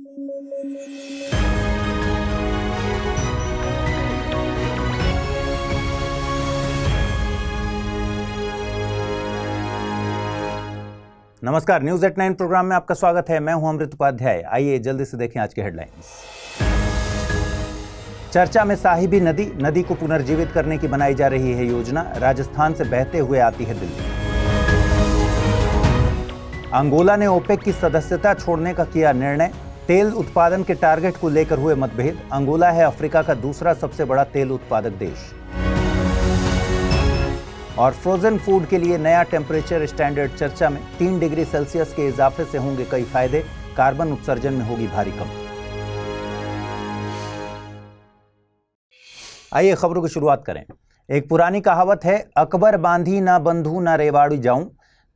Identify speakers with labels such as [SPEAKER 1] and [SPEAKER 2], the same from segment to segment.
[SPEAKER 1] नमस्कार, news at 9 programme में आपका स्वागत है। मैं हूं अमृत उपाध्याय। आइए जल्दी से देखें आज के हेडलाइंस। चर्चा में साहिबी नदी को पुनर्जीवित करने की बनाई जा रही है योजना। राजस्थान से बहते हुए आती है दिल्ली। अंगोला ने ओपेक की सदस्यता छोड़ने का किया निर्णय। तेल उत्पादन के टारगेट को लेकर हुए मतभेद। अंगोला है अफ्रीका का दूसरा सबसे बड़ा तेल उत्पादक देश। और फ्रोजन फूड के लिए नया टेम्परेचर स्टैंडर्ड चर्चा में। 3 डिग्री सेल्सियस के इजाफे से होंगे कई फायदे। कार्बन उत्सर्जन में होगी भारी कमी। आइए खबरों की शुरुआत करें। एक पुरानी कहावत है, अकबर बांधी ना बंधु ना रेवाड़ी जाऊं,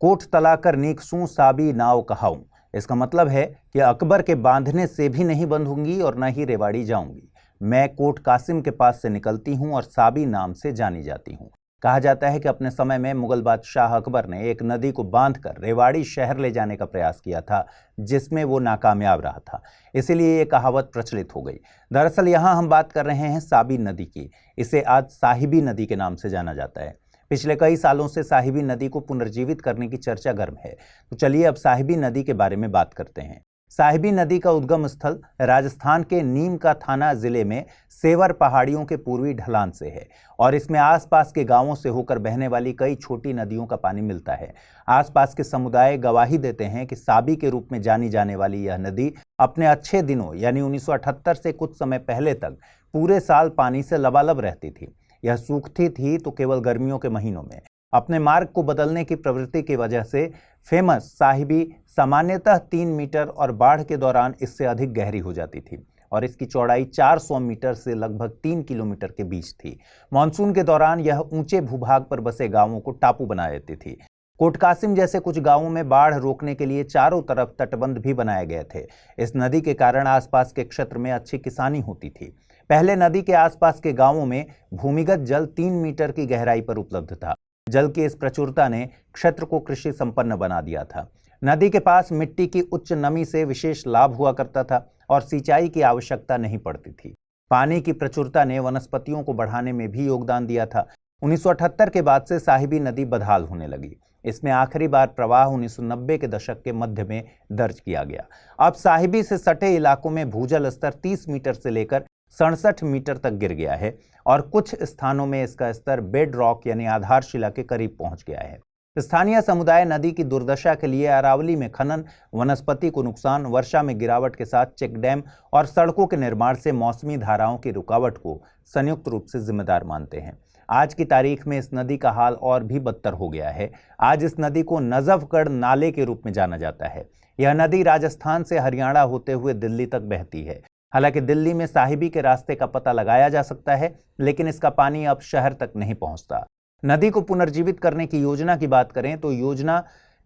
[SPEAKER 1] कोट तलाकर नीकसूं साबी नाव कहाऊं। इसका मतलब है कि अकबर के बांधने से भी नहीं बंधूंगी और न ही रेवाड़ी जाऊंगी। मैं कोट कासिम के पास से निकलती हूं और साबी नाम से जानी जाती हूं। कहा जाता है कि अपने समय में मुगल बादशाह अकबर ने एक नदी को बांधकर रेवाड़ी शहर ले जाने का प्रयास किया था, जिसमें वो नाकामयाब रहा था। इसीलिए ये कहावत प्रचलित हो गई। दरअसल यहाँ हम बात कर रहे हैं साबी नदी की। इसे आज साहिबी नदी के नाम से जाना जाता है। पिछले कई सालों से साहिबी नदी को पुनर्जीवित करने की चर्चा गर्म है। तो चलिए अब साहिबी नदी के बारे में बात करते हैं। साहिबी नदी का उद्गम स्थल राजस्थान के नीम का थाना जिले में सेवर पहाड़ियों के पूर्वी ढलान से है और इसमें आसपास के गांवों से होकर बहने वाली कई छोटी नदियों का पानी मिलता है। आसपास के समुदाय गवाही देते हैं कि साबी के रूप में जानी जाने वाली यह नदी अपने अच्छे दिनों यानी 1978 से कुछ समय पहले तक पूरे साल पानी से लबालब रहती थी। यह सूखती थी तो केवल गर्मियों के महीनों में। अपने मार्ग को बदलने की प्रवृत्ति की वजह से फेमस साहिबी सामान्यतः 3 मीटर और बाढ़ के दौरान इससे अधिक गहरी हो जाती थी और इसकी चौड़ाई 400 मीटर से लगभग 3 किलोमीटर के बीच थी। मानसून के दौरान यह ऊंचे भूभाग पर बसे गांवों को टापू बना देती थी। कोटकासिम जैसे कुछ गांवों में बाढ़ रोकने के लिए चारों तरफ तटबंध भी बनाए गए थे। इस नदी के कारण आसपास के क्षेत्र में अच्छी किसानी होती थी। पहले नदी के आसपास के गांवों में भूमिगत जल 3 मीटर की गहराई पर उपलब्ध था। जल की इस प्रचुरता ने क्षेत्र को कृषि संपन्न बना दिया था। नदी के पास मिट्टी की उच्च नमी से विशेष लाभ हुआ करता था और सिंचाई की आवश्यकता नहीं पड़ती थी। पानी की प्रचुरता ने वनस्पतियों को बढ़ाने में भी योगदान दिया था। 1978 के बाद से साहिबी नदी बदहाल होने लगी। इसमें आखिरी बार प्रवाह 1990 के दशक के मध्य में दर्ज किया गया। अब साहिबी से सटे इलाकों में भूजल स्तर 30 मीटर से लेकर 67 मीटर तक गिर गया है और कुछ स्थानों में इसका स्तर बेड रॉक यानी आधारशिला के करीब पहुंच गया है। स्थानीय समुदाय नदी की दुर्दशा के लिए अरावली में खनन, वनस्पति को नुकसान, वर्षा में गिरावट के साथ चेक डैम और सड़कों के निर्माण से मौसमी धाराओं की रुकावट को संयुक्त रूप से जिम्मेदार मानते हैं। आज की तारीख में इस नदी का हाल और भी बदतर हो गया है। आज इस नदी को नजफगढ़ नाले के रूप में जाना जाता है। यह नदी राजस्थान से हरियाणा होते हुए दिल्ली तक बहती है। हालांकि दिल्ली में साहिबी के रास्ते का पता लगाया जा सकता है, लेकिन इसका पानी अब शहर तक नहीं पहुंचता। नदी को पुनर्जीवित करने की योजना की बात करें तो योजना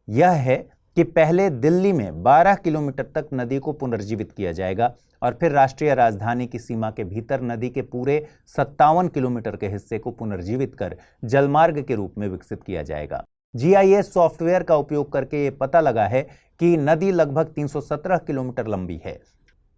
[SPEAKER 1] यह है कि पहले दिल्ली में 12 किलोमीटर तक नदी को पुनर्जीवित किया जाएगा और फिर राष्ट्रीय राजधानी की सीमा के भीतर नदी के पूरे 57 किलोमीटर के हिस्से को पुनर्जीवित कर जलमार्ग के रूप में विकसित किया जाएगा। GIS सॉफ्टवेयर का उपयोग करके ये पता लगा है कि नदी लगभग 317 किलोमीटर लंबी है।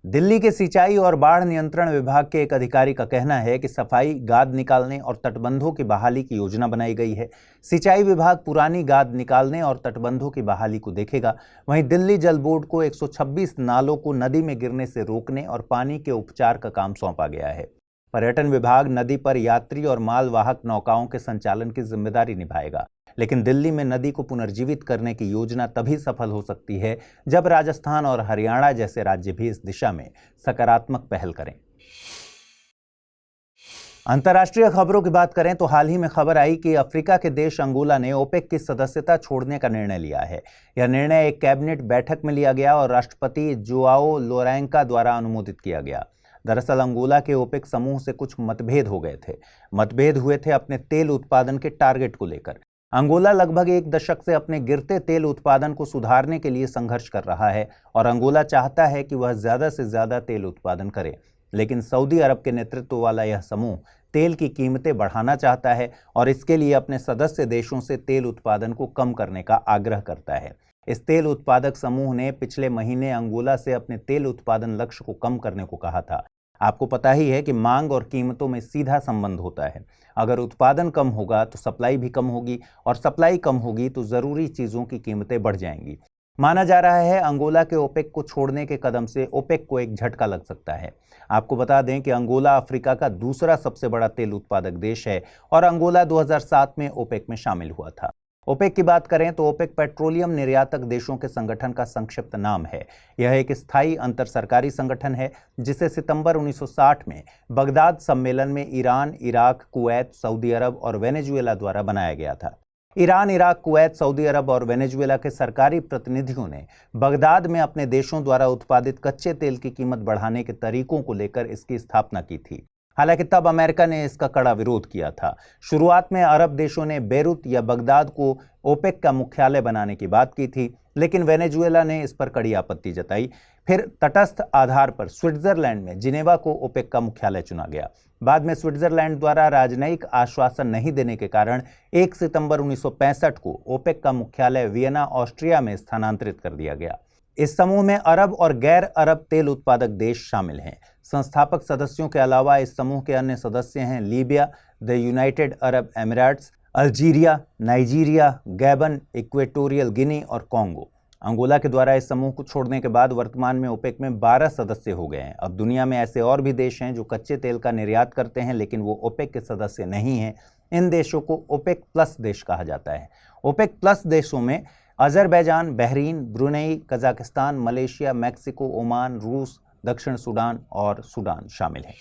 [SPEAKER 1] दिल्ली के सिंचाई और बाढ़ नियंत्रण विभाग के एक अधिकारी का कहना है कि सफाई, गाद निकालने और तटबंधों की बहाली की योजना बनाई गई है। सिंचाई विभाग पुरानी गाद निकालने और तटबंधों की बहाली को देखेगा। वहीं दिल्ली जल बोर्ड को 126 नालों को नदी में गिरने से रोकने और पानी के उपचार का काम सौंपा गया है। पर्यटन विभाग नदी पर यात्री और मालवाहक नौकाओं के संचालन की जिम्मेदारी निभाएगा। लेकिन दिल्ली में नदी को पुनर्जीवित करने की योजना तभी सफल हो सकती है जब राजस्थान और हरियाणा जैसे राज्य भी इस दिशा में सकारात्मक पहल करें। अंतर्राष्ट्रीय खबरों की बात करें तो हाल ही में खबर आई कि अफ्रीका के देश अंगोला ने ओपेक की सदस्यता छोड़ने का निर्णय लिया है। यह निर्णय एक कैबिनेट बैठक में लिया गया और राष्ट्रपति जोआओ लोरेंका द्वारा अनुमोदित किया गया। दरअसल अंगोला के ओपेक समूह से कुछ मतभेद हो गए थे। मतभेद हुए थे अपने तेल उत्पादन के टारगेट को लेकर। अंगोला लगभग 1 दशक से अपने गिरते तेल उत्पादन को सुधारने के लिए संघर्ष कर रहा है और अंगोला चाहता है कि वह ज्यादा से ज्यादा तेल उत्पादन करे। लेकिन सऊदी अरब के नेतृत्व वाला यह समूह तेल की कीमतें बढ़ाना चाहता है और इसके लिए अपने सदस्य देशों से तेल उत्पादन को कम करने का आग्रह करता है। इस तेल उत्पादक समूह ने पिछले महीने अंगोला से अपने तेल उत्पादन लक्ष्य को कम करने को कहा था। आपको पता ही है कि मांग और कीमतों में सीधा संबंध होता है। अगर उत्पादन कम होगा तो सप्लाई भी कम होगी, और सप्लाई कम होगी तो जरूरी चीजों की कीमतें बढ़ जाएंगी। माना जा रहा है अंगोला के ओपेक को छोड़ने के कदम से ओपेक को एक झटका लग सकता है। आपको बता दें कि अंगोला अफ्रीका का दूसरा सबसे बड़ा तेल उत्पादक देश है और अंगोला 2007 में ओपेक में शामिल हुआ था। ओपेक की बात करें तो ओपेक पेट्रोलियम निर्यातक देशों के संगठन का संक्षिप्त नाम है। यह एक स्थायी अंतर सरकारी संगठन है जिसे सितंबर 1960 में बगदाद सम्मेलन में ईरान, इराक, कुवैत, सऊदी अरब और वेनेजुएला द्वारा बनाया गया था। ईरान, इराक, कुवैत, सऊदी अरब और वेनेजुएला के सरकारी प्रतिनिधियों ने बगदाद में अपने देशों द्वारा उत्पादित कच्चे तेल की कीमत बढ़ाने के तरीकों को लेकर इसकी स्थापना की थी। हालांकि तब अमेरिका ने इसका कड़ा विरोध किया था। शुरुआत में अरब देशों ने बेरूत या बगदाद को ओपेक का मुख्यालय बनाने की बात की थी, लेकिन वेनेजुएला ने इस पर कड़ी आपत्ति जताई। फिर तटस्थ आधार पर स्विट्जरलैंड में जिनेवा को ओपेक का मुख्यालय चुना गया। बाद में स्विट्जरलैंड द्वारा राजनयिक आश्वासन नहीं देने के कारण 1 सितंबर 1965 को ओपेक का मुख्यालय वियना, ऑस्ट्रिया में स्थानांतरित कर दिया गया। इस समूह में अरब और गैर अरब तेल उत्पादक देश शामिल हैं। संस्थापक सदस्यों के अलावा इस समूह के अन्य सदस्य हैं Libya, the United Arab Emirates, Algeria, Nigeria, Gabon, Equatorial Guinea और कॉन्गो। अंगोला के द्वारा इस समूह को छोड़ने के बाद वर्तमान में ओपेक में 12 सदस्य हो गए हैं। अब दुनिया में ऐसे और भी देश हैं जो कच्चे तेल का निर्यात करते हैं, लेकिन वो ओपेक के सदस्य नहीं हैं। इन देशों को ओपेक प्लस देश कहा जाता है। ओपेक प्लस देशों में Azerbaijan, Bahrain, Brunei, Kazakhstan, Malaysia, Mexico, Oman, रूस, दक्षिण सूडान और सूडान शामिल हैं।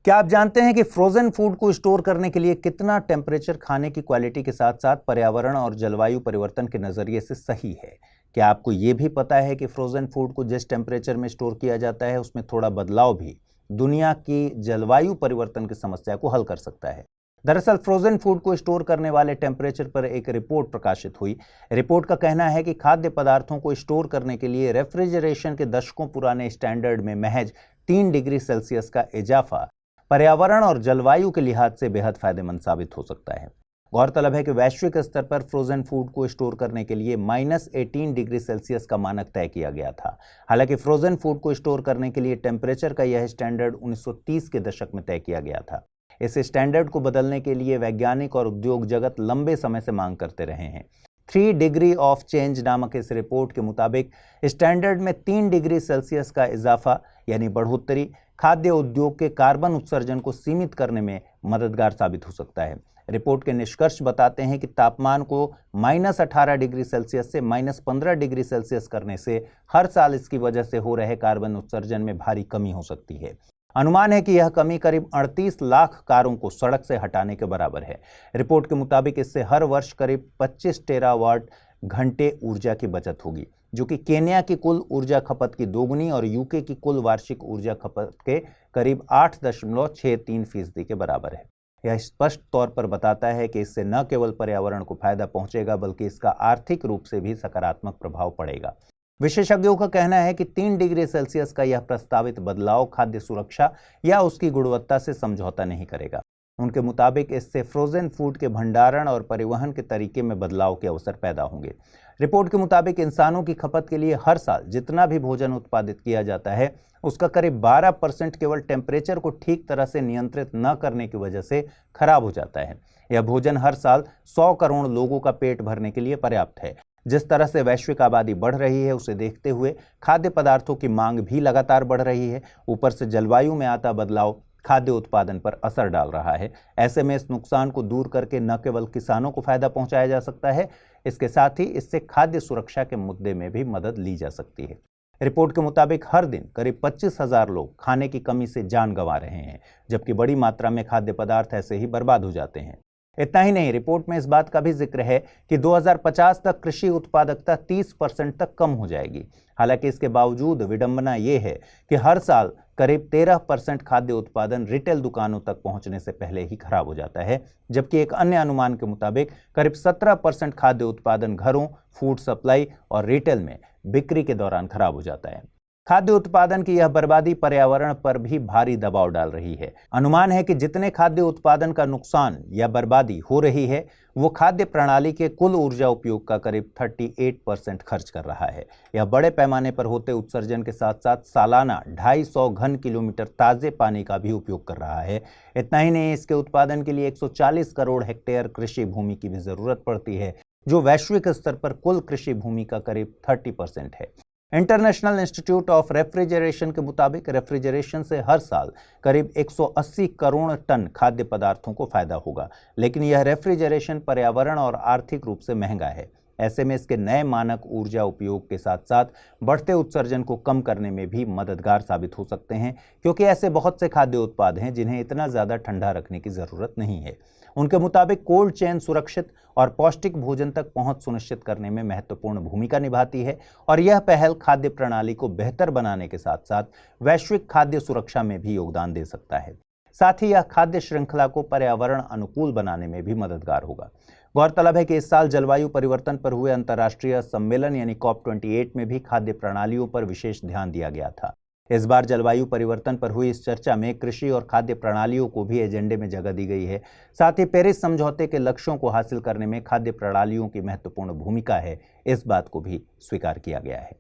[SPEAKER 1] क्या आप जानते हैं कि फ्रोजन फूड को स्टोर करने के लिए कितना टेम्परेचर खाने की क्वालिटी के साथ साथ पर्यावरण और जलवायु परिवर्तन के नज़रिए से सही है? क्या आपको ये भी पता है कि फ्रोजन फूड को जिस टेम्परेचर में स्टोर किया जाता है उसमें थोड़ा बदलाव भी दुनिया की जलवायु परिवर्तन की समस्या को हल कर सकता है? दरअसल फ्रोजन फूड को स्टोर करने वाले टेम्परेचर पर एक रिपोर्ट प्रकाशित हुई। रिपोर्ट का कहना है कि खाद्य पदार्थों को स्टोर करने के लिए रेफ्रिजरेशन के दशकों पुराने स्टैंडर्ड में महज 3 डिग्री सेल्सियस का इजाफा पर्यावरण और जलवायु के लिहाज से बेहद फायदेमंद साबित हो सकता है। गौरतलब है कि वैश्विक स्तर पर फ्रोजन फूड को स्टोर करने के लिए -18 डिग्री सेल्सियस का मानक तय किया गया था। हालांकि फ्रोजन फूड को स्टोर करने के लिए टेम्परेचर का यह स्टैंडर्ड 1930 के दशक में तय किया गया था। इस स्टैंडर्ड को बदलने के लिए वैज्ञानिक और उद्योग जगत लंबे समय से मांग करते रहे हैं। 3 डिग्री ऑफ चेंज नामक इस रिपोर्ट के मुताबिक स्टैंडर्ड में 3 डिग्री सेल्सियस का इजाफा यानी बढ़ोतरी खाद्य उद्योग के कार्बन उत्सर्जन को सीमित करने में मददगार साबित हो सकता है। रिपोर्ट के निष्कर्ष बताते हैं कि तापमान को -18 डिग्री सेल्सियस से -15 डिग्री सेल्सियस करने से हर साल इसकी वजह से हो रहे कार्बन उत्सर्जन में भारी कमी हो सकती है। अनुमान है कि यह कमी करीब 38 लाख कारों को सड़क से हटाने के बराबर है। रिपोर्ट के मुताबिक इससे हर वर्ष करीब 25 टेरावाट घंटे ऊर्जा की बचत होगी, जो कि केन्या की कुल ऊर्जा खपत की दोगुनी और यूके की कुल वार्षिक ऊर्जा खपत के करीब 8.63% के बराबर है। यह स्पष्ट तौर पर बताता है कि इससे न केवल पर्यावरण को फायदा पहुंचेगा बल्कि इसका आर्थिक रूप से भी सकारात्मक प्रभाव पड़ेगा। विशेषज्ञों का कहना है कि 3 डिग्री सेल्सियस का यह प्रस्तावित बदलाव खाद्य सुरक्षा या उसकी गुणवत्ता से समझौता नहीं करेगा। उनके मुताबिक इससे फ्रोजन फूड के भंडारण और परिवहन के तरीके में बदलाव के अवसर पैदा होंगे। रिपोर्ट के मुताबिक इंसानों की खपत के लिए हर साल जितना भी भोजन उत्पादित किया जाता है उसका करीब 12% केवल टेम्परेचर को ठीक तरह से नियंत्रित न करने की वजह से खराब हो जाता है। यह भोजन हर साल 100 करोड़ लोगों का पेट भरने के लिए पर्याप्त है। जिस तरह से वैश्विक आबादी बढ़ रही है उसे देखते हुए खाद्य पदार्थों की मांग भी लगातार बढ़ रही है। ऊपर से जलवायु में आता बदलाव खाद्य उत्पादन पर असर डाल रहा है। ऐसे में इस नुकसान को दूर करके न केवल किसानों को फायदा पहुंचाया जा सकता है, इसके साथ ही इससे खाद्य सुरक्षा के मुद्दे में भी मदद ली जा सकती है। रिपोर्ट के मुताबिक हर दिन करीब 25,000 लोग खाने की कमी से जान गंवा रहे हैं, जबकि बड़ी मात्रा में खाद्य पदार्थ ऐसे ही बर्बाद हो जाते हैं। इतना ही नहीं, रिपोर्ट में इस बात का भी जिक्र है कि 2050 तक कृषि उत्पादकता 30% तक कम हो जाएगी। हालांकि इसके बावजूद विडंबना ये है कि हर साल करीब 13% खाद्य उत्पादन रिटेल दुकानों तक पहुंचने से पहले ही खराब हो जाता है, जबकि एक अन्य अनुमान के मुताबिक करीब 17% खाद्य उत्पादन घरों, फूड सप्लाई और रिटेल में बिक्री के दौरान खराब हो जाता है। खाद्य उत्पादन की यह बर्बादी पर्यावरण पर भी भारी दबाव डाल रही है। अनुमान है कि जितने खाद्य उत्पादन का नुकसान या बर्बादी हो रही है, वो खाद्य प्रणाली के कुल ऊर्जा उपयोग का करीब 38% खर्च कर रहा है। यह बड़े पैमाने पर होते उत्सर्जन के साथ साथ सालाना 250 घन किलोमीटर ताजे पानी का भी उपयोग कर रहा है। इतना ही नहीं, इसके उत्पादन के लिए 140 करोड़ हेक्टेयर कृषि भूमि की भी जरूरत पड़ती है, जो वैश्विक स्तर पर कुल कृषि भूमि का करीब 30% है। इंटरनेशनल इंस्टीट्यूट ऑफ रेफ्रिजरेशन के मुताबिक रेफ्रिजरेशन से हर साल करीब 180 करोड़ टन खाद्य पदार्थों को फायदा होगा, लेकिन यह रेफ्रिजरेशन पर्यावरण और आर्थिक रूप से महंगा है। ऐसे में इसके नए मानक ऊर्जा उपयोग के साथ साथ बढ़ते उत्सर्जन को कम करने में भी मददगार साबित हो सकते हैं, क्योंकि ऐसे बहुत से खाद्य उत्पाद हैं जिन्हें इतना ज़्यादा ठंडा रखने की ज़रूरत नहीं है। उनके मुताबिक कोल्ड चेन सुरक्षित और पौष्टिक भोजन तक पहुंच सुनिश्चित करने में महत्वपूर्ण भूमिका निभाती है और यह पहल खाद्य प्रणाली को बेहतर बनाने के साथ साथ वैश्विक खाद्य सुरक्षा में भी योगदान दे सकता है। साथ ही यह खाद्य श्रृंखला को पर्यावरण अनुकूल बनाने में भी मददगार होगा। गौरतलब है कि इस साल जलवायु परिवर्तन पर हुए अंतर्राष्ट्रीय सम्मेलन यानी COP28 में भी खाद्य प्रणालियों पर विशेष ध्यान दिया गया था। इस बार जलवायु परिवर्तन पर हुई इस चर्चा में कृषि और खाद्य प्रणालियों को भी एजेंडे में जगह दी गई है। साथ ही पेरिस समझौते के लक्ष्यों को हासिल करने में खाद्य प्रणालियों की महत्वपूर्ण भूमिका है, इस बात को भी स्वीकार किया गया है।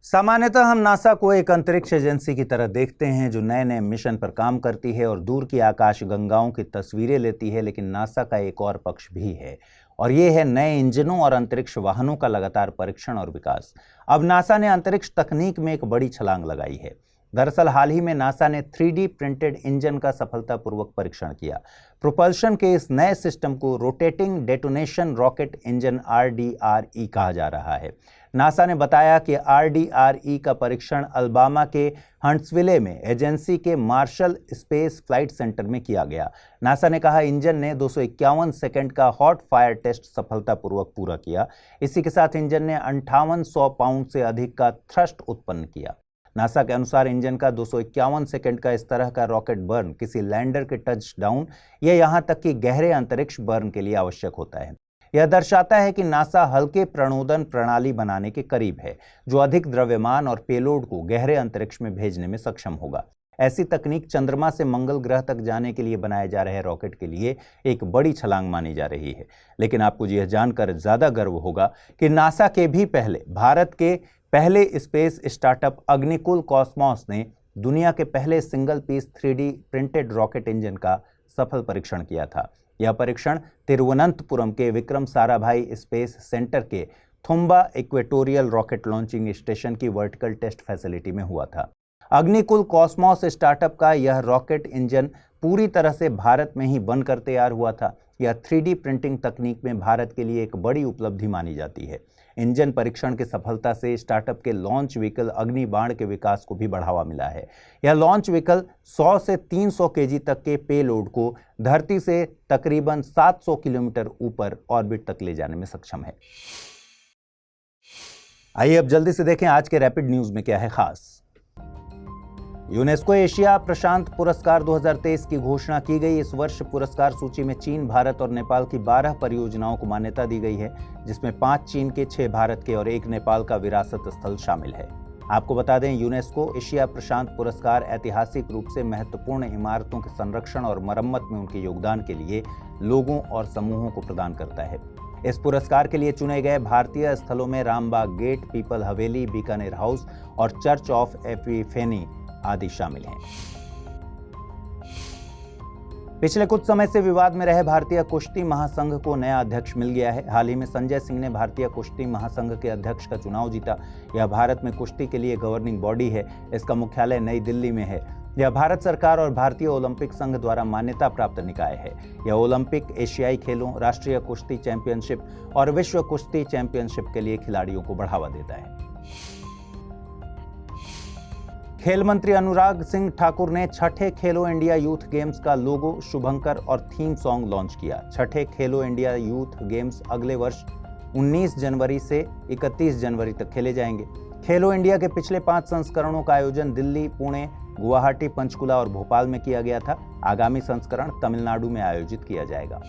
[SPEAKER 1] सामान्यतः हम नासा को एक अंतरिक्ष एजेंसी की तरह देखते हैं जो नए नए मिशन पर काम करती है और दूर की आकाश गंगाओं की तस्वीरें लेती है, लेकिन नासा का एक और पक्ष भी है और ये है नए इंजनों और अंतरिक्ष वाहनों का लगातार परीक्षण और विकास। अब नासा ने अंतरिक्ष तकनीक में एक बड़ी छलांग लगाई है। दरअसल हाल ही में नासा ने 3D प्रिंटेड इंजन का सफलतापूर्वक परीक्षण किया। प्रोपल्शन के इस नए सिस्टम को rotating detonation rocket engine RDRE कहा जा रहा है। नासा ने बताया कि RDRE का परीक्षण अल्बामा के हंट्सविले में एजेंसी के मार्शल स्पेस फ्लाइट सेंटर में किया गया। नासा ने कहा इंजन ने 251 सेकंड का हॉट फायर टेस्ट सफलतापूर्वक पूरा किया। इसी के साथ इंजन ने 5800 पाउंड से अधिक का थ्रस्ट उत्पन्न किया। नासा के अनुसार इंजन का 251 सेकंड का इस तरह का रॉकेट बर्न किसी लैंडर के टच डाउन या यहां तक कि गहरे अंतरिक्ष बर्न के लिए आवश्यक होता है। यह दर्शाता है कि नासा हल्के प्रणोदन प्रणाली बनाने के करीब है, जो अधिक द्रव्यमान और पेलोड को गहरे अंतरिक्ष में भेजने में सक्षम होगा। ऐसी तकनीक चंद्रमा से मंगल ग्रह तक जाने के लिए बनाए जा रहे रॉकेट के लिए एक बड़ी छलांग मानी जा रही है। लेकिन आपको यह जानकर ज्यादा गर्व होगा कि नासा के भी पहले भारत के पहले स्पेस स्टार्टअप अग्निकुल कॉस्मॉस ने दुनिया के पहले single piece 3D printed rocket engine का सफल परीक्षण किया था। यह परीक्षण तिरुवनंतपुरम के विक्रम साराभाई स्पेस सेंटर के Thumba equatorial rocket launching station की वर्टिकल टेस्ट फैसिलिटी में हुआ था। अग्निकुल कॉस्मॉस स्टार्टअप का यह रॉकेट इंजन पूरी तरह से भारत में ही बनकर तैयार हुआ था। यह 3D प्रिंटिंग तकनीक में भारत के लिए एक बड़ी उपलब्धि मानी जाती है। इंजन परीक्षण की सफलता से स्टार्टअप के लॉन्च व्हीकल अग्निबाण के विकास को भी बढ़ावा मिला है। यह लॉन्च व्हीकल 100 से 300 केजी तक के पेलोड को धरती से तकरीबन 700 किलोमीटर ऊपर ऑर्बिट तक ले जाने में सक्षम है। आइए अब जल्दी से देखें आज के रैपिड न्यूज में क्या है खास। यूनेस्को एशिया प्रशांत पुरस्कार 2023 की घोषणा की गई। इस वर्ष पुरस्कार सूची में चीन, भारत और नेपाल की 12 परियोजनाओं को मान्यता दी गई है, जिसमें 5 चीन के, 6 भारत के और 1 नेपाल का विरासत स्थल शामिल है। आपको बता दें, यूनेस्को एशिया प्रशांत पुरस्कार ऐतिहासिक रूप से महत्वपूर्ण इमारतों के संरक्षण और मरम्मत में उनके योगदान के लिए लोगों और समूहों को प्रदान करता है। इस पुरस्कार के लिए चुने गए भारतीय स्थलों में रामबाग गेट, पीपल हवेली, बीकानेर हाउस और चर्च ऑफ एपिफेनी आदि शामिल हैं। पिछले कुछ समय से विवाद में रहे भारतीय कुश्ती महासंघ को नया अध्यक्ष मिल गया है। हाल ही में संजय सिंह ने भारतीय कुश्ती महासंघ के अध्यक्ष का चुनाव जीता। यह भारत में कुश्ती के लिए गवर्निंग बॉडी है। इसका मुख्यालय नई दिल्ली में है। यह भारत सरकार और भारतीय ओलंपिक संघ द्वारा मान्यता प्राप्त निकाय है। यह ओलंपिक, एशियाई खेलों, राष्ट्रीय कुश्ती चैंपियनशिप और विश्व कुश्ती चैंपियनशिप के लिए खिलाड़ियों को बढ़ावा देता है। खेल मंत्री अनुराग सिंह ठाकुर ने छठे खेलो इंडिया यूथ गेम्स का लोगो, शुभंकर और थीम सॉन्ग लॉन्च किया। छठे खेलो इंडिया यूथ गेम्स अगले वर्ष 19 जनवरी से 31 जनवरी तक खेले जाएंगे। खेलो इंडिया के पिछले 5 संस्करणों का आयोजन दिल्ली, पुणे, गुवाहाटी, पंचकुला और भोपाल में किया गया था। आगामी संस्करण तमिलनाडु में आयोजित किया जाएगा।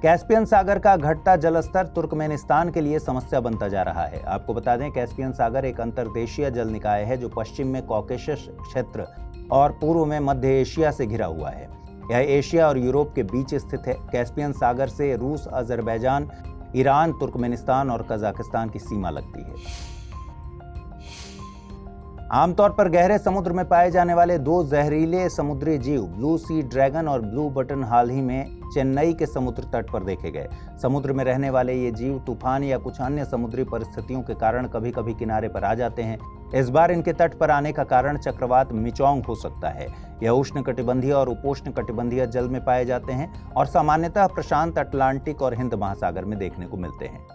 [SPEAKER 1] कैस्पियन सागर का घटता जलस्तर तुर्कमेनिस्तान के लिए समस्या बनता जा रहा है। आपको बता दें, कैस्पियन सागर एक अंतर्देशीय जल निकाय है जो पश्चिम में कॉकेशस क्षेत्र और पूर्व में मध्य एशिया से घिरा हुआ है। यह एशिया और यूरोप के बीच स्थित है। कैस्पियन सागर से रूस, अजरबैजान, ईरान, तुर्कमेनिस्तान और कजाकिस्तान की सीमा लगती है। आमतौर पर गहरे समुद्र में पाए जाने वाले 2 जहरीले समुद्री जीव ब्लू सी ड्रैगन और ब्लू बटन हाल ही में चेन्नई के समुद्र तट पर देखे गए। समुद्र में रहने वाले ये जीव तूफान या कुछ अन्य समुद्री परिस्थितियों के कारण कभी कभी किनारे पर आ जाते हैं। इस बार इनके तट पर आने का कारण चक्रवात मिचोंग हो सकता है। यह उष्णकटिबंधीय और उपोष्णकटिबंधीय जल में पाए जाते हैं और सामान्यतः प्रशांत, अटलांटिक और हिंद महासागर में देखने को मिलते हैं।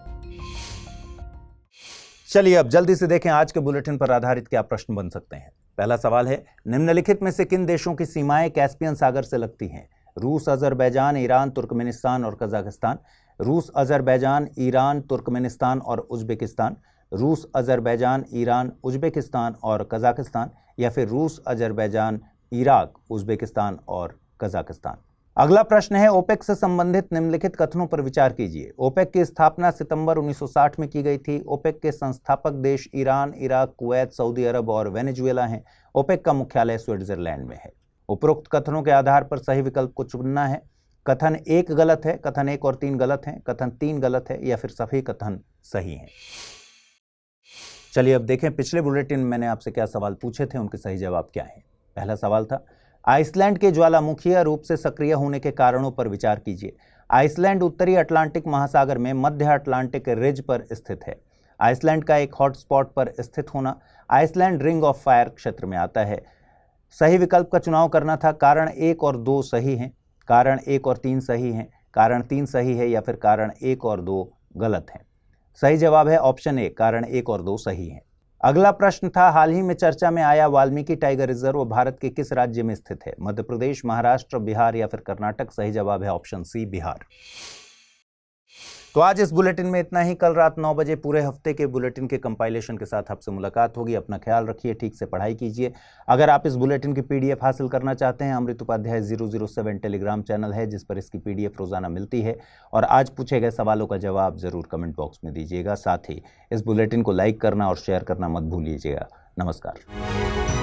[SPEAKER 1] चलिए अब जल्दी से देखें आज के बुलेटिन पर आधारित क्या प्रश्न बन सकते हैं। पहला सवाल है, निम्नलिखित में से किन देशों की सीमाएं कैस्पियन सागर से लगती हैं? रूस, अजरबैजान, ईरान, तुर्कमेनिस्तान और कजाकिस्तान। रूस, अजरबैजान, ईरान, तुर्कमेनिस्तान और उज्बेकिस्तान। रूस, अजरबैजान, ईरान, उज्बेकिस्तान और कजाकिस्तान, या फिर रूस, अजरबैजान, इराक, उज्बेकिस्तान और कजाकिस्तान। अगला प्रश्न है, ओपेक से संबंधित निम्नलिखित कथनों पर विचार कीजिए। ओपेक की स्थापना सितंबर 1960 में की गई थी। ओपेक के संस्थापक देश ईरान, इराक, कुवैत, सऊदी अरब और वेनेजुएला हैं। ओपेक का मुख्यालय स्विट्जरलैंड में है। उपरोक्त कथनों के आधार पर सही विकल्प को चुनना है। कथन 1 गलत है, कथन 1 और 3 गलत हैं, कथन 3 गलत है, या फिर सभी कथन सही हैं। चलिए अब देखें पिछले बुलेटिन में मैंने आपसे क्या सवाल पूछे थे, उनके सही जवाब क्या हैं। पहला सवाल था, आइसलैंड के ज्वालामुखीय रूप से सक्रिय होने के कारणों पर विचार कीजिए। आइसलैंड उत्तरी अटलांटिक महासागर में मध्य अटलांटिक रिज पर स्थित है। आइसलैंड का एक हॉटस्पॉट पर स्थित होना आइसलैंड रिंग ऑफ फायर क्षेत्र में आता है। सही विकल्प का चुनाव करना था। कारण 1 और 2 सही हैं, कारण 1 और 3 सही हैं, कारण 3 सही है, या फिर कारण 1 और 2 गलत हैं। सही जवाब है ऑप्शन ए, कारण 1 और 2 सही हैं। अगला प्रश्न था, हाल ही में चर्चा में आया वाल्मीकि टाइगर रिजर्व भारत के किस राज्य में स्थित है? मध्य प्रदेश, महाराष्ट्र, बिहार या फिर कर्नाटक। सही जवाब है ऑप्शन सी, बिहार। तो आज इस बुलेटिन में इतना ही। कल रात 9 बजे पूरे हफ्ते के बुलेटिन के कंपाइलेशन के साथ आपसे मुलाकात होगी। अपना ख्याल रखिए, ठीक से पढ़ाई कीजिए। अगर आप इस बुलेटिन की PDF हासिल करना चाहते हैं, अमृत उपाध्याय 007 टेलीग्राम चैनल है जिस पर इसकी PDF रोजाना मिलती है। और आज पूछे गए सवालों का जवाब जरूर कमेंट बॉक्स में दीजिएगा। साथ ही इस बुलेटिन को लाइक करना और शेयर करना मत भूलिएगा। नमस्कार।